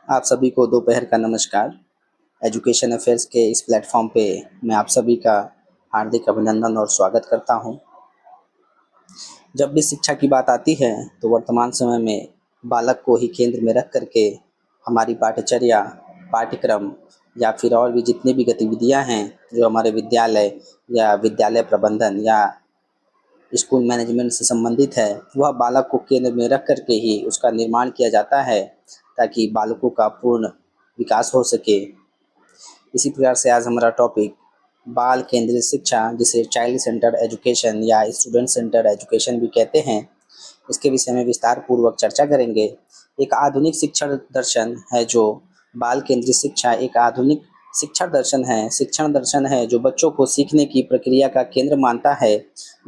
आप सभी को दोपहर का नमस्कार। एजुकेशन अफेयर्स के इस प्लेटफॉर्म पे मैं आप सभी का हार्दिक अभिनंदन और स्वागत करता हूं। जब भी शिक्षा की बात आती है तो वर्तमान समय में बालक को ही केंद्र में रख करके हमारी पाठ्यचर्या, पाठ्यक्रम या फिर और भी जितनी भी गतिविधियां हैं जो हमारे विद्यालय या विद्यालय प्रबंधन या स्कूल मैनेजमेंट से संबंधित है, वह बालक को केंद्र में रख करके ही उसका निर्माण किया जाता है ताकि बालकों का पूर्ण विकास हो सके। इसी प्रकार से आज हमारा टॉपिक बाल केंद्रित शिक्षा, जिसे चाइल्ड सेंटर एजुकेशन या स्टूडेंट सेंटर एजुकेशन भी कहते हैं, इसके विषय में विस्तार पूर्वक चर्चा करेंगे। एक आधुनिक शिक्षण दर्शन है जो बाल केंद्रित शिक्षा एक आधुनिक शिक्षण दर्शन है जो बच्चों को सीखने की प्रक्रिया का केंद्र मानता है।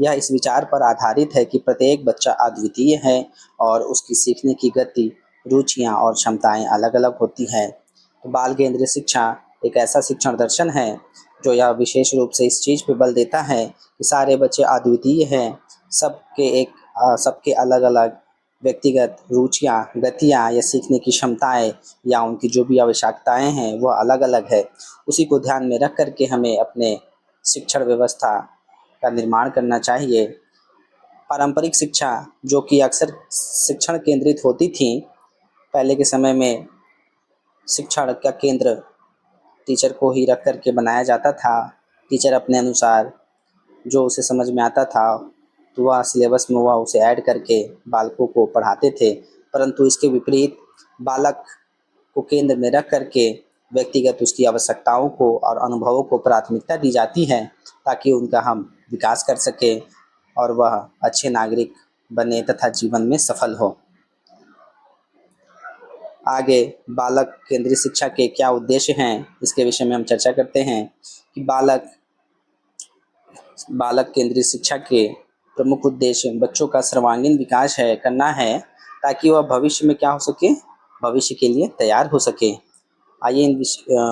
यह इस विचार पर आधारित है कि प्रत्येक बच्चा अद्वितीय है और उसकी सीखने की गति, रुचियाँ और क्षमताएं अलग-अलग होती हैं। तो बाल केंद्रित शिक्षा एक ऐसा शिक्षण दर्शन है जो यह विशेष रूप से इस चीज़ पे बल देता है कि सारे बच्चे अद्वितीय हैं, सबके अलग-अलग व्यक्तिगत रुचियाँ, गतियाँ या सीखने की क्षमताएं या उनकी जो भी आवश्यकताएं हैं वह अलग-अलग है। उसी को ध्यान में रख करके हमें अपने शिक्षण व्यवस्था का निर्माण करना चाहिए। पारंपरिक शिक्षा जो कि अक्सर शिक्षण केंद्रित होती थी, पहले के समय में शिक्षण का केंद्र टीचर को ही रख कर के बनाया जाता था। टीचर अपने अनुसार जो उसे समझ में आता था तो वह सिलेबस में वह उसे ऐड करके बालकों को पढ़ाते थे, परंतु इसके विपरीत बालक को केंद्र में रख करके व्यक्तिगत उसकी आवश्यकताओं को और अनुभवों को प्राथमिकता दी जाती है ताकि उनका हम विकास कर सकें और वह अच्छे नागरिक बने तथा जीवन में सफल हो। आगे बालक केंद्रित शिक्षा के क्या उद्देश्य हैं, इसके विषय में हम चर्चा करते हैं कि बालक केंद्रित शिक्षा के प्रमुख उद्देश्य बच्चों का सर्वांगीण विकास करना है ताकि वह भविष्य में क्या हो सके, भविष्य के लिए तैयार हो सके। आइए इन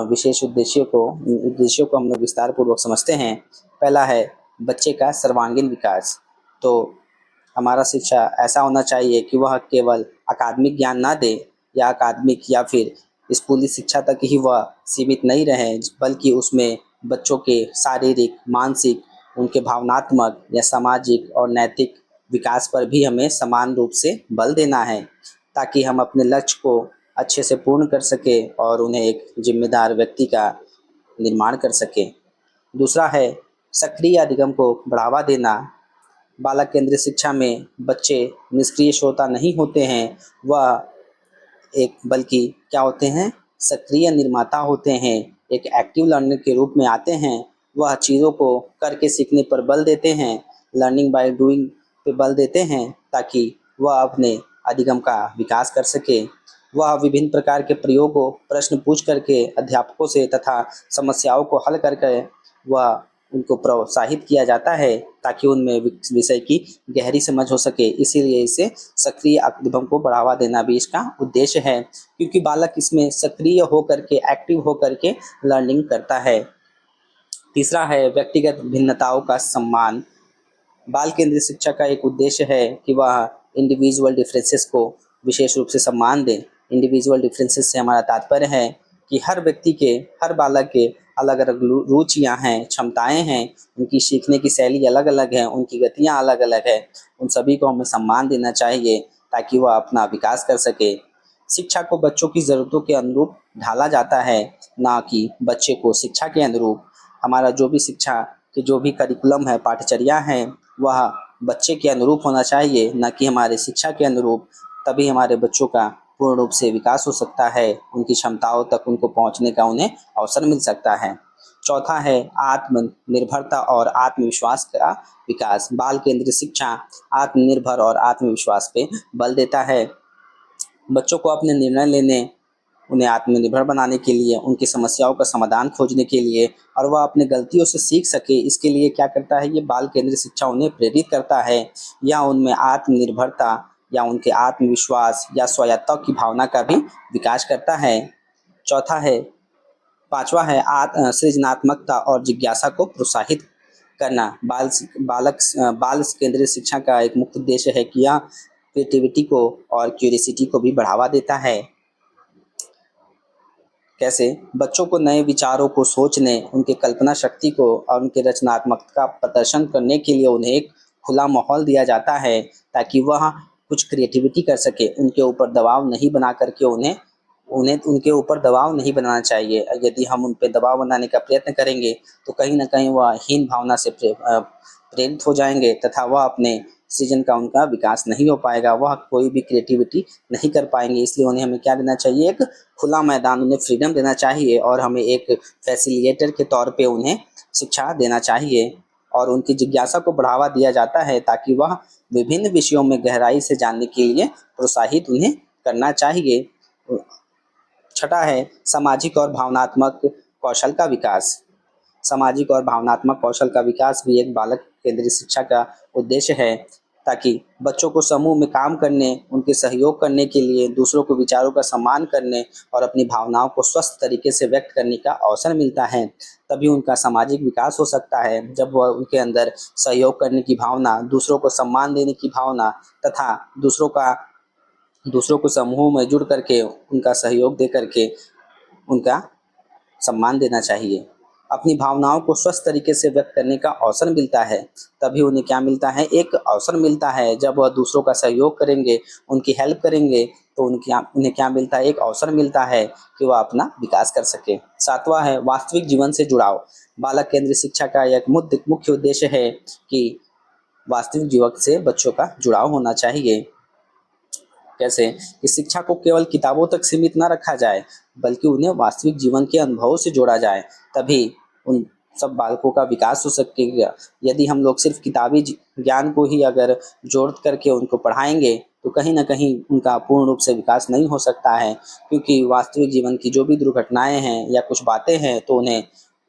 विशेष उद्देश्यों को हम लोग विस्तार पूर्वक समझते हैं। पहला है बच्चे का सर्वांगीण विकास। तो हमारा शिक्षा ऐसा होना चाहिए कि वह केवल अकादमिक ज्ञान ना दे या अकादमिक या फिर स्कूली शिक्षा तक ही वह सीमित नहीं रहे, बल्कि उसमें बच्चों के शारीरिक, मानसिक, उनके भावनात्मक या सामाजिक और नैतिक विकास पर भी हमें समान रूप से बल देना है ताकि हम अपने लक्ष्य को अच्छे से पूर्ण कर सके और उन्हें एक जिम्मेदार व्यक्ति का निर्माण कर सके। दूसरा है सक्रिय अधिगम को बढ़ावा देना। बालक केंद्रित शिक्षा में बच्चे निष्क्रिय श्रोता नहीं होते हैं, वह बल्कि क्या होते हैं, सक्रिय निर्माता होते हैं, एक एक्टिव लर्नर के रूप में आते हैं। वह चीज़ों को करके सीखने पर बल देते हैं, लर्निंग बाय डूइंग पे बल देते हैं ताकि वह अपने अधिगम का विकास कर सके। वह विभिन्न प्रकार के प्रयोगों, प्रश्न पूछ करके अध्यापकों से तथा समस्याओं को हल करके वह उनको प्रोत्साहित किया जाता है ताकि उनमें विषय की गहरी समझ हो सके। इसीलिए इसे सक्रिय अधिगम को बढ़ावा देना भी इसका उद्देश्य है, क्योंकि बालक इसमें सक्रिय होकर के, एक्टिव होकर के लर्निंग करता है। तीसरा है व्यक्तिगत भिन्नताओं का सम्मान। बाल केंद्रित शिक्षा का एक उद्देश्य है कि वह इंडिविजुअल डिफरेंसेस को विशेष रूप से सम्मान दें। इंडिविजुअल डिफरेंसेस से हमारा तात्पर्य है कि हर व्यक्ति के, हर बालक के अलग अलग रुचियाँ हैं, क्षमताएं हैं, उनकी सीखने की शैली अलग अलग है, उनकी गतियाँ अलग अलग है। उन सभी को हमें सम्मान देना चाहिए ताकि वह अपना विकास कर सके। शिक्षा को बच्चों की ज़रूरतों के अनुरूप ढाला जाता है, ना कि बच्चे को शिक्षा के अनुरूप। हमारा जो भी शिक्षा के जो भी करिकुलम है, पाठ्यचर्या है, वह बच्चे के अनुरूप होना चाहिए, ना कि हमारे शिक्षा के अनुरूप। तभी हमारे बच्चों का पूर्ण रूप से विकास हो सकता है, उनकी क्षमताओं तक उनको पहुंचने का उन्हें अवसर मिल सकता है। चौथा है आत्मनिर्भरता और आत्मविश्वास का विकास। बाल केंद्रित शिक्षा आत्मनिर्भर और आत्मविश्वास पे बल देता है। बच्चों को अपने निर्णय लेने, उन्हें आत्मनिर्भर बनाने के लिए, उनकी समस्याओं का समाधान खोजने के लिए और वह अपने गलतियों से सीख सके, इसके लिए क्या करता है, ये बाल केंद्रित शिक्षा उन्हें प्रेरित करता है या उनमें आत्मनिर्भरता या उनके आत्मविश्वास या स्वायत्ता की भावना का भी विकास करता है। पांचवा है सृजनात्मकता और जिज्ञासा को प्रोत्साहित करना। बाल केंद्रित शिक्षा का एक मुख्य उद्देश्य है कि यह क्रिएटिविटी को और क्यूरियोसिटी को भी बढ़ावा देता है। कैसे बच्चों को नए विचारों को सोचने, उनके कल्पना शक्ति को और उनके रचनात्मकता का प्रदर्शन करने के लिए उन्हें एक खुला माहौल दिया जाता है, ताकि वह कुछ क्रिएटिविटी कर सके। उनके ऊपर दबाव नहीं बना करके उन्हें उन्हें उनके ऊपर दबाव नहीं बनाना चाहिए। यदि हम उन पे दबाव बनाने का प्रयत्न करेंगे तो कहीं न कहीं वह हीन भावना से प्रेरित हो जाएँगे तथा वह अपने सृजन का उनका विकास नहीं हो पाएगा, वह कोई भी क्रिएटिविटी नहीं कर पाएँगे। इसलिए उन्हें हमें क्या देना चाहिए, एक खुला मैदान, उन्हें फ्रीडम देना चाहिए और हमें एक फैसिलिटेटर के तौर पे उन्हें शिक्षा देना चाहिए और उनकी जिज्ञासा को बढ़ावा दिया जाता है, ताकि वह विभिन्न विषयों में गहराई से जानने के लिए प्रोत्साहित उन्हें करना चाहिए। छठा है सामाजिक और भावनात्मक कौशल का विकास। सामाजिक और भावनात्मक कौशल का विकास भी एक बालक केंद्रित शिक्षा का उद्देश्य है, ताकि बच्चों को समूह में काम करने, उनके सहयोग करने के लिए, दूसरों के विचारों का सम्मान करने और अपनी भावनाओं को स्वस्थ तरीके से व्यक्त करने का अवसर मिलता है। तभी उनका सामाजिक विकास हो सकता है, जब वह उनके अंदर सहयोग करने की भावना, दूसरों को सम्मान देने की भावना तथा दूसरों को समूह में जुड़ करके उनका सहयोग दे करके उनका सम्मान देना चाहिए। अपनी भावनाओं को स्वस्थ तरीके से व्यक्त करने का अवसर मिलता है, तभी उन्हें क्या मिलता है, एक अवसर मिलता है। जब वह दूसरों का सहयोग करेंगे, उनकी हेल्प करेंगे तो उन्हें क्या मिलता है, एक अवसर मिलता है कि वह अपना विकास कर सके। सातवां है वास्तविक जीवन से जुड़ाव। बालक केंद्रित शिक्षा का एक मुख्य उद्देश्य है कि वास्तविक जीवन से बच्चों का जुड़ाव होना चाहिए। कैसे कि शिक्षा को केवल किताबों तक सीमित न रखा जाए, बल्कि उन्हें वास्तविक जीवन के अनुभवों से जोड़ा जाए, तभी उन सब बालकों का विकास हो सकेगा। यदि हम लोग सिर्फ किताबी ज्ञान को ही अगर जोड़ करके उनको पढ़ाएंगे तो कहीं ना कहीं उनका पूर्ण रूप से विकास नहीं हो सकता है, क्योंकि वास्तविक जीवन की जो भी दुर्घटनाएं हैं या कुछ बातें हैं तो उन्हें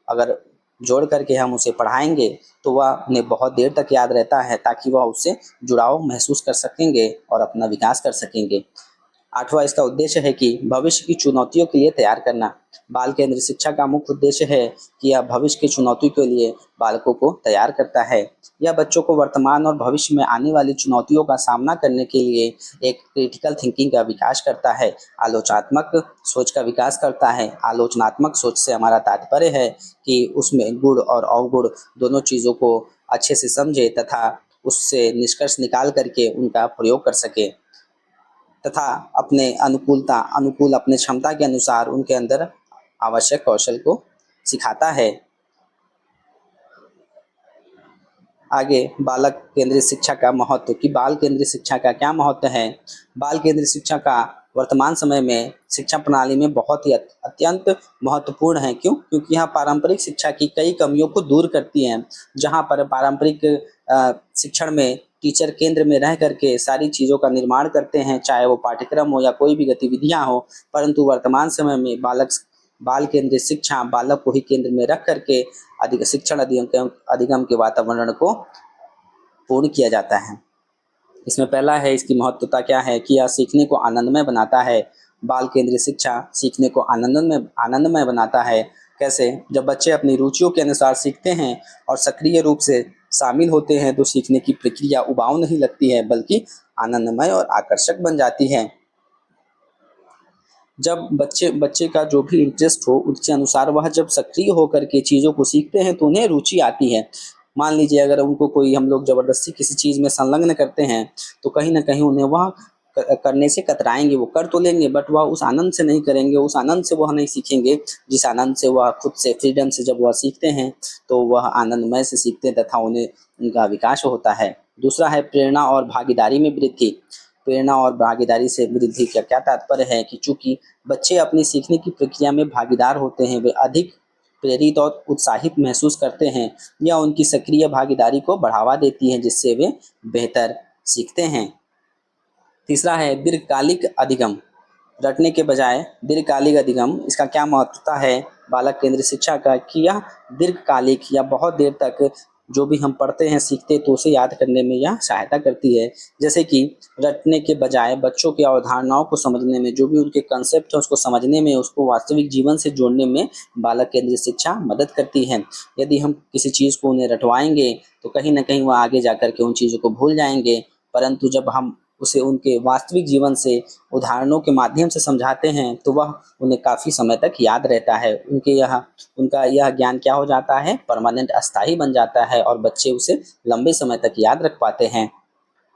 अगर जोड़ करके हम उसे पढ़ाएंगे तो वह उन्हें बहुत देर तक याद रहता है, ताकि वह उससे जुड़ाव महसूस कर सकेंगे और अपना विकास कर सकेंगे। आठवां इसका उद्देश्य है कि भविष्य की चुनौतियों के लिए तैयार करना। बाल केंद्रित शिक्षा का मुख्य उद्देश्य है कि यह भविष्य की चुनौतियों के लिए बालकों को तैयार करता है। यह बच्चों को वर्तमान और भविष्य में आने वाली चुनौतियों का सामना करने के लिए एक क्रिटिकल थिंकिंग का विकास करता है, आलोचनात्मक सोच का विकास करता है। आलोचनात्मक सोच से हमारा तात्पर्य है कि उसमें गुण और अवगुण दोनों चीज़ों को अच्छे से समझे तथा उससे निष्कर्ष निकाल करके उनका प्रयोग कर सके तथा अपने अनुकूल अपने क्षमता के अनुसार उनके अंदर आवश्यक कौशल को सिखाता है। आगे बालक केंद्रित शिक्षा का महत्व कि बाल केंद्रित शिक्षा का क्या महत्व है। बाल केंद्रित शिक्षा का वर्तमान समय में शिक्षा प्रणाली में बहुत ही अत्यंत महत्वपूर्ण है। क्यों? क्योंकि यहाँ पारंपरिक शिक्षा की कई कमियों को दूर करती है। जहाँ पर पारंपरिक शिक्षण में टीचर केंद्र में रह करके सारी चीज़ों का निर्माण करते हैं, चाहे वो पाठ्यक्रम हो या कोई भी गतिविधियाँ हो, परंतु वर्तमान समय में बाल केंद्रित शिक्षा बालक को ही केंद्र में रख करके शिक्षण अधिगम के वातावरण को पूर्ण किया जाता है। इसमें पहला है, इसकी महत्वता क्या है कि यह सीखने को आनंदमय बनाता है। बाल केंद्रित शिक्षा सीखने को आनंदमय बनाता है। कैसे? जब बच्चे अपनी रुचियों के अनुसार सीखते हैं और सक्रिय रूप से शामिल होते हैं तो सीखने की प्रक्रिया उबाऊ नहीं लगती है, बल्कि आनंदमय और आकर्षक बन जाती है। जब बच्चे का जो भी इंटरेस्ट हो उसके अनुसार वह जब सक्रिय होकर के चीज़ों को सीखते हैं तो उन्हें रुचि आती है। मान लीजिए अगर उनको कोई हम लोग ज़बरदस्ती किसी चीज़ में संलग्न करते हैं तो कहीं ना कहीं उन्हें वह करने से कतराएंगे। वो कर तो लेंगे बट वह उस आनंद से नहीं करेंगे, उस आनंद से वह नहीं सीखेंगे जिस आनंद से वह खुद से फ्रीडम से जब वह सीखते हैं तो वह आनंदमय से सीखते हैं तथा उन्हें उनका विकास होता है। दूसरा है प्रेरणा और भागीदारी में वृद्धि। प्रेरणा और भागीदारी से वृद्धि का क्या तात्पर्य है कि चूंकि बच्चे अपनी सीखने की प्रक्रिया में भागीदार होते हैं, वे अधिक प्रेरित और उत्साहित महसूस करते हैं। यह उनकी सक्रिय भागीदारी को बढ़ावा देती है, जिससे वे बेहतर सीखते हैं। तीसरा है दीर्घकालिक अधिगम। रटने के बजाय दीर्घकालिक अधिगम, इसका क्या महत्वता है बालक केंद्रित शिक्षा का कि यह दीर्घकालिक या बहुत देर तक जो भी हम पढ़ते हैं सीखते तो उसे याद करने में यह सहायता करती है। जैसे कि रटने के बजाय बच्चों की अवधारणाओं को समझने में, जो भी उनके कंसेप्ट है उसको समझने में, उसको वास्तविक जीवन से जोड़ने में बालक केंद्रित शिक्षा मदद करती है। यदि हम किसी चीज़ को उन्हें रटवाएंगे तो कहीं ना कहीं वह आगे जा कर के उन चीज़ों को भूल जाएंगे, परंतु जब हम उसे उनके वास्तविक जीवन से उदाहरणों के माध्यम से समझाते हैं तो वह उन्हें काफ़ी समय तक याद रहता है। उनका यह ज्ञान क्या हो जाता है, परमानेंट, अस्थायी बन जाता है और बच्चे उसे लंबे समय तक याद रख पाते हैं।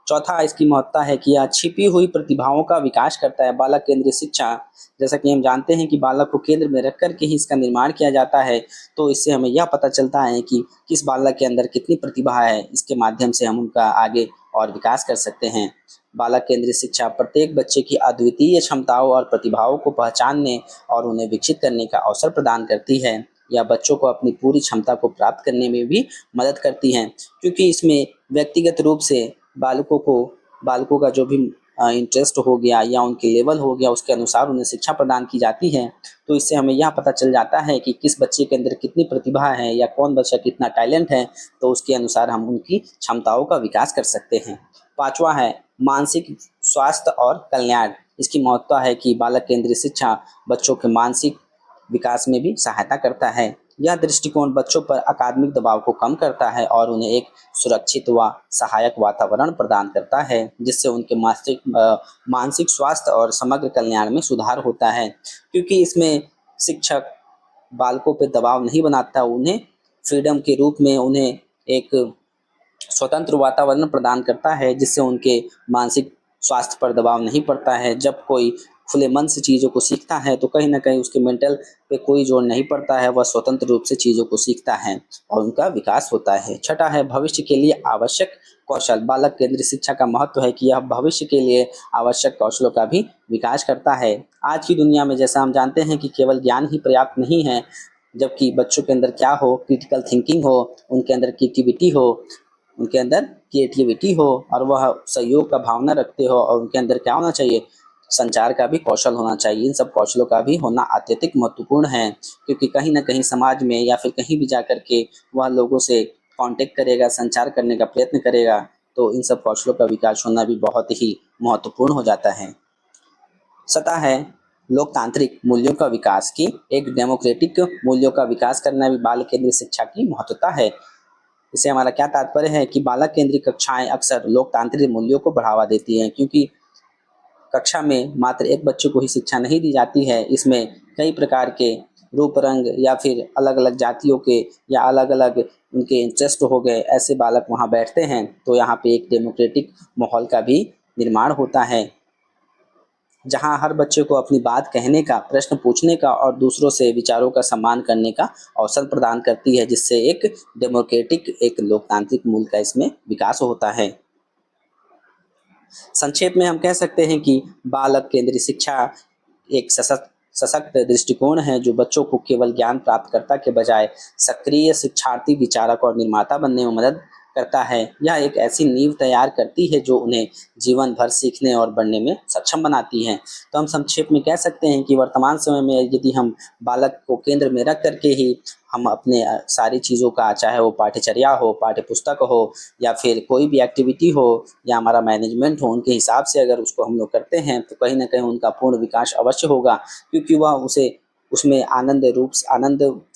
चौथा इसकी महत्ता है कि यह छिपी हुई प्रतिभाओं का विकास करता है। बालक केंद्रित शिक्षा, जैसा कि हम जानते हैं कि बालक को केंद्र में रख कर के ही इसका निर्माण किया जाता है, तो इससे हमें यह पता चलता है कि किस बालक के अंदर कितनी प्रतिभा है। इसके माध्यम से हम उनका आगे और विकास कर सकते हैं। बालक केंद्रित शिक्षा प्रत्येक बच्चे की अद्वितीय क्षमताओं और प्रतिभाओं को पहचानने और उन्हें विकसित करने का अवसर प्रदान करती है। यह बच्चों को अपनी पूरी क्षमता को प्राप्त करने में भी मदद करती हैं, क्योंकि इसमें व्यक्तिगत रूप से बालकों का जो भी इंटरेस्ट हो गया या उनके लेवल हो गया, उसके अनुसार उन्हें शिक्षा प्रदान की जाती है। तो इससे हमें यह पता चल जाता है कि किस बच्चे के अंदर कितनी प्रतिभा है या कौन बच्चा कितना टैलेंट है, तो उसके अनुसार हम उनकी क्षमताओं का विकास कर सकते हैं। पाँचवां है मानसिक स्वास्थ्य और कल्याण। इसकी महत्ता है कि बालक केंद्रित शिक्षा बच्चों के मानसिक विकास में भी सहायता करता है। यह दृष्टिकोण बच्चों पर अकादमिक दबाव को कम करता है और उन्हें एक सुरक्षित व सहायक वातावरण प्रदान करता है, जिससे उनके मानसिक स्वास्थ्य और समग्र कल्याण में सुधार होता है। क्योंकि इसमें शिक्षक बालकों पे दबाव नहीं बनाता, उन्हें फ्रीडम के रूप में उन्हें एक स्वतंत्र वातावरण प्रदान करता है, जिससे उनके मानसिक स्वास्थ्य पर दबाव नहीं पड़ता है। जब कोई खुले मन से चीज़ों को सीखता है तो कहीं न कहीं उसके मेंटल पे कोई जोर नहीं पड़ता है, वह स्वतंत्र रूप से चीज़ों को सीखता है और उनका विकास होता है। छठा है भविष्य के लिए आवश्यक कौशल। बालक केंद्रित शिक्षा का महत्व है कि यह भविष्य के लिए आवश्यक कौशलों का भी विकास करता है। आज की दुनिया में जैसा हम जानते हैं कि केवल ज्ञान ही पर्याप्त नहीं है, जबकि बच्चों के अंदर क्या हो, क्रिटिकल थिंकिंग हो, उनके अंदर क्रिएटिविटी हो और वह सहयोग का भावना रखते हो, और उनके अंदर क्या होना चाहिए, संचार का भी कौशल होना चाहिए। इन सब कौशलों का भी होना अत्यधिक महत्वपूर्ण है, क्योंकि कहीं न कहीं समाज में या फिर कहीं भी जाकर के वह लोगों से कॉन्टैक्ट करेगा, संचार करने का प्रयत्न करेगा, तो इन सब कौशलों का विकास होना भी बहुत ही महत्वपूर्ण हो जाता है। सतह है लोकतांत्रिक मूल्यों का विकास की एक डेमोक्रेटिक मूल्यों का विकास करना भी बाल केंद्रित शिक्षा की महत्वता है। इससे हमारा क्या तात्पर्य है कि बालक केंद्रित कक्षाएं अक्सर लोकतांत्रिक मूल्यों को बढ़ावा देती हैं, क्योंकि कक्षा में मात्र एक बच्चे को ही शिक्षा नहीं दी जाती है। इसमें कई प्रकार के रूप रंग या फिर अलग अलग जातियों के या अलग अलग उनके इंटरेस्ट हो गए, ऐसे बालक वहाँ बैठते हैं, तो यहाँ पे एक डेमोक्रेटिक माहौल का भी निर्माण होता है, जहाँ हर बच्चे को अपनी बात कहने का, प्रश्न पूछने का और दूसरों से विचारों का सम्मान करने का अवसर प्रदान करती है, जिससे एक डेमोक्रेटिक, एक लोकतांत्रिक मूल्य का इसमें विकास होता है। संक्षेप में हम कह सकते हैं कि बालक केंद्रित शिक्षा एक सशक्त दृष्टिकोण है, जो बच्चों को केवल ज्ञान प्राप्तकर्ता के बजाय सक्रिय शिक्षार्थी, विचारक और निर्माता बनने में मदद करता है। यह एक ऐसी नींव तैयार करती है जो उन्हें जीवन भर सीखने और बढ़ने में सक्षम बनाती है। तो हम संक्षेप में कह सकते हैं कि वर्तमान समय में यदि हम बालक को केंद्र में रख करके ही हम अपने सारी चीज़ों का, चाहे वो पाठ्यचर्या हो, पाठ्य पुस्तक हो या फिर कोई भी एक्टिविटी हो या हमारा मैनेजमेंट हो, उनके हिसाब से अगर उसको हम लोग करते हैं, तो कहीं न कहीं उनका पूर्ण विकास अवश्य होगा, क्योंकि वह उसे उसमें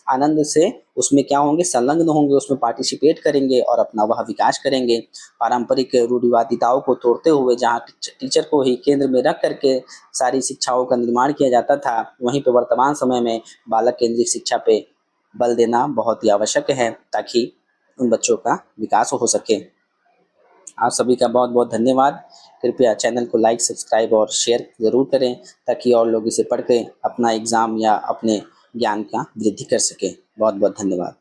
आनंद से उसमें क्या होंगे, संलग्न होंगे, उसमें पार्टिसिपेट करेंगे और अपना वह विकास करेंगे। पारंपरिक रूढ़िवादिताओं को तोड़ते हुए जहाँ टीचर को ही केंद्र में रख करके सारी शिक्षाओं का निर्माण किया जाता था, वहीं पे वर्तमान समय में बालक केंद्रित शिक्षा पे बल देना बहुत ही आवश्यक है, ताकि उन बच्चों का विकास हो सके। आप सभी का बहुत बहुत धन्यवाद। कृपया चैनल को लाइक, सब्सक्राइब और शेयर ज़रूर करें, ताकि और लोग इसे पढ़ के अपना एग्ज़ाम या अपने ज्ञान का वृद्धि कर सकें। बहुत बहुत धन्यवाद।